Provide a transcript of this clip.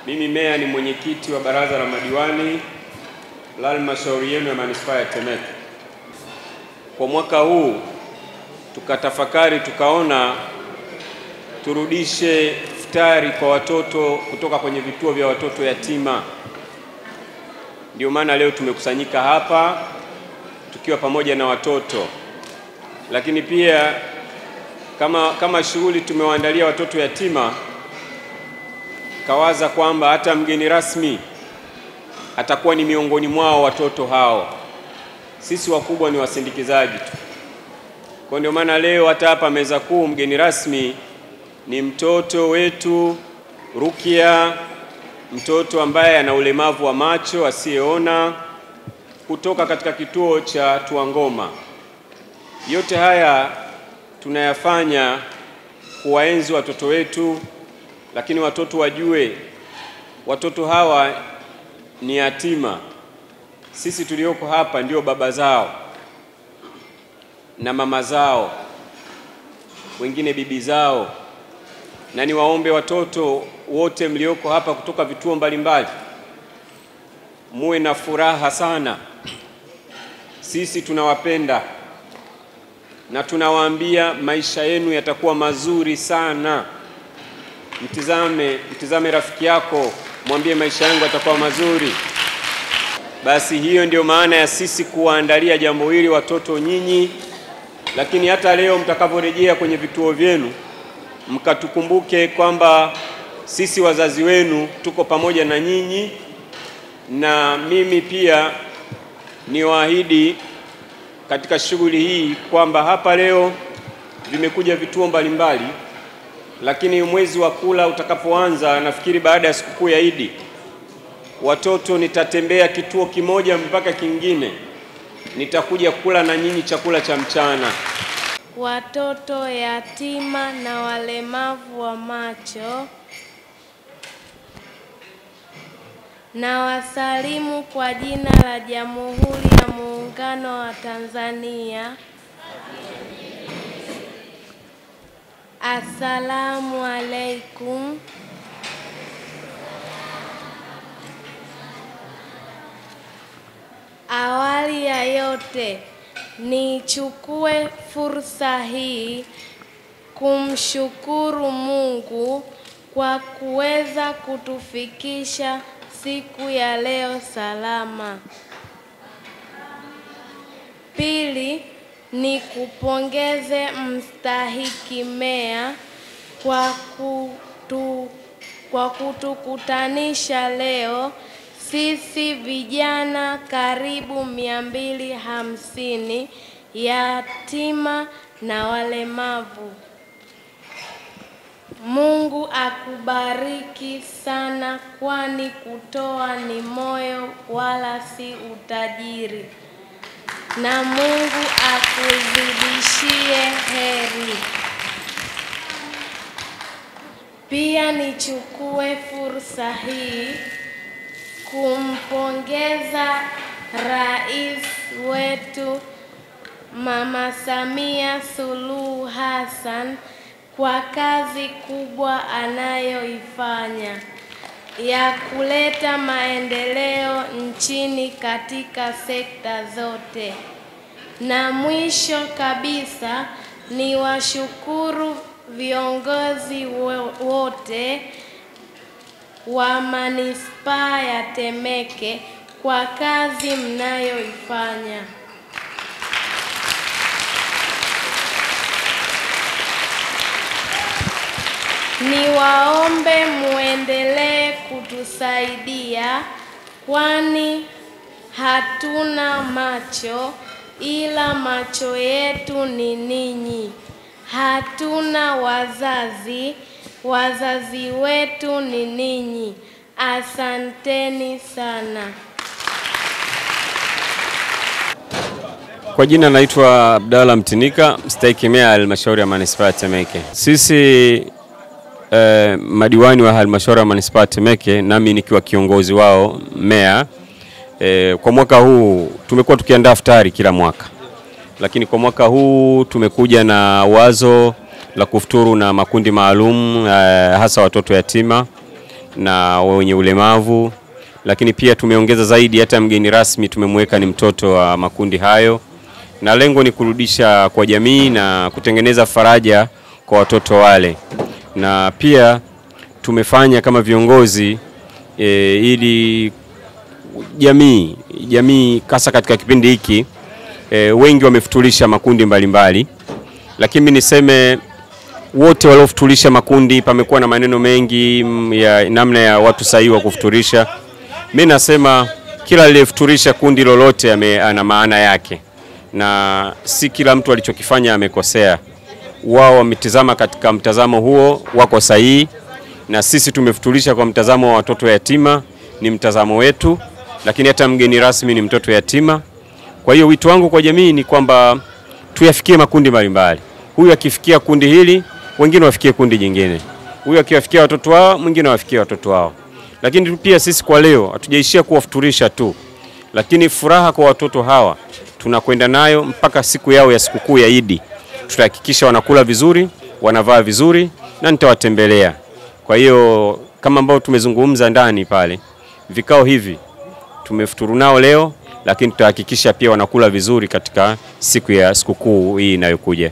Mimi meya ni mwenyekiti wa baraza la madiwani la halmashauri yenu ya manispaa ya Temeke. Kwa mwaka huu tukatafakari, tukaona turudishe iftari kwa watoto kutoka kwenye vituo vya watoto yatima. Ndio maana leo tumekusanyika hapa tukiwa pamoja na watoto, lakini pia kama shughuli tumewaandalia watoto yatima, kawaza kwamba hata mgeni rasmi atakuwa ni miongoni mwao watoto hao. Sisi wakubwa ni wasindikizaji tu. Kwa ndio maana leo hata hapa meza kuu mgeni rasmi ni mtoto wetu Rukia, mtoto ambaye ana ulemavu wa macho asiyeona, kutoka katika kituo cha Tuangoma. Yote haya tunayafanya kuwaenzi watoto wetu, lakini watoto wajue watoto hawa ni yatima. Sisi tulioko hapa ndio baba zao na mama zao, wengine bibi zao. Na niwaombe watoto wote mlioko hapa kutoka vituo mbalimbali, muwe na furaha sana. Sisi tunawapenda na tunawaambia maisha yenu yatakuwa mazuri sana. Mtizame rafiki yako, mwambie maisha yangu yatakuwa mazuri. Basi hiyo ndio maana ya sisi kuwaandalia jambo hili watoto nyinyi. Lakini hata leo mtakaporejea kwenye vituo vyenu, mkatukumbuke kwamba sisi wazazi wenu tuko pamoja na nyinyi. Na mimi pia niwaahidi katika shughuli hii kwamba hapa leo vimekuja vituo mbalimbali, lakini mwezi wa kula utakapoanza, nafikiri baada ya sikukuu ya Idi, watoto nitatembea kituo kimoja mpaka kingine, nitakuja kula na nyinyi chakula cha mchana. Watoto yatima na walemavu wa macho, na wasalimu kwa jina la Jamhuri ya Muungano wa Tanzania. Assalamu alaikum. Awali ya yote, nichukue fursa hii kumshukuru Mungu kwa kuweza kutufikisha siku ya leo salama. Pili, ni kupongeze mstahiki meya kwa kutukutanisha leo sisi vijana karibu 250 yatima na walemavu. Mungu akubariki sana, kwani kutoa ni moyo wala si utajiri. Na Mungu akuzidishie heri. Pia nichukue fursa hii kumpongeza Rais wetu Mama Samia Suluhu Hassan kwa kazi kubwa anayoifanya ya kuleta maendeleo nchini katika sekta zote. Na mwisho kabisa, ni washukuru viongozi wote wa manispaa ya Temeke kwa kazi mnayoifanya. Niwaombe muendelee kutusaidia, kwani hatuna macho ila macho yetu ni ninyi. Hatuna wazazi, wazazi wetu ni ninyi. Asanteni sana. Kwa jina naitwa Abdalla Mtinika, mstahiki meya halmashauri ya manispaa ya Temeke. Sisi madiwani wa halmashauri ya manispaa ya Temeke, nami nikiwa kiongozi wao meya, kwa mwaka huu tumekuwa tukiandaa iftari kila mwaka. Lakini kwa mwaka huu tumekuja na wazo la kufuturu na makundi maalum, hasa watoto yatima. na wenye ulemavu, lakini pia tumeongeza zaidi, hata mgeni rasmi tumemweka ni mtoto wa makundi hayo, na lengo ni kurudisha kwa jamii na kutengeneza faraja kwa watoto wale. Na pia tumefanya kama viongozi ili jamii hasa katika kipindi hiki wengi wamefutulisha makundi mbalimbali, lakini niseme wote waliofutulisha makundi, pamekuwa na maneno mengi ya namna ya watu sahihi wa kufutulisha. Mimi nasema kila aliyefutulisha kundi lolote ana maana yake, na si kila mtu alichokifanya amekosea. Wao wametazama katika mtazamo huo wako sahihi, na sisi tumefutulisha kwa mtazamo wa watoto yatima, ni mtazamo wetu, lakini hata mgeni rasmi ni mtoto yatima. Kwa hiyo wito wangu kwa jamii ni kwamba tuyafikie makundi mbalimbali. Huyu akifikia kundi hili, wengine wafikie kundi jingine. Huyu akiwafikia watoto wao, mwingine wafikie watoto wao. Lakini pia sisi kwa leo hatujaishia kuwafuturisha tu, lakini furaha kwa watoto hawa tunakwenda nayo mpaka siku yao ya sikukuu ya Idi. Tutahakikisha wanakula vizuri, wanavaa vizuri, na nitawatembelea. Kwa hiyo kama ambao tumezungumza ndani pale, vikao hivi tumefuturu nao leo, lakini tutahakikisha pia wanakula vizuri katika siku ya sikukuu hii inayokuja.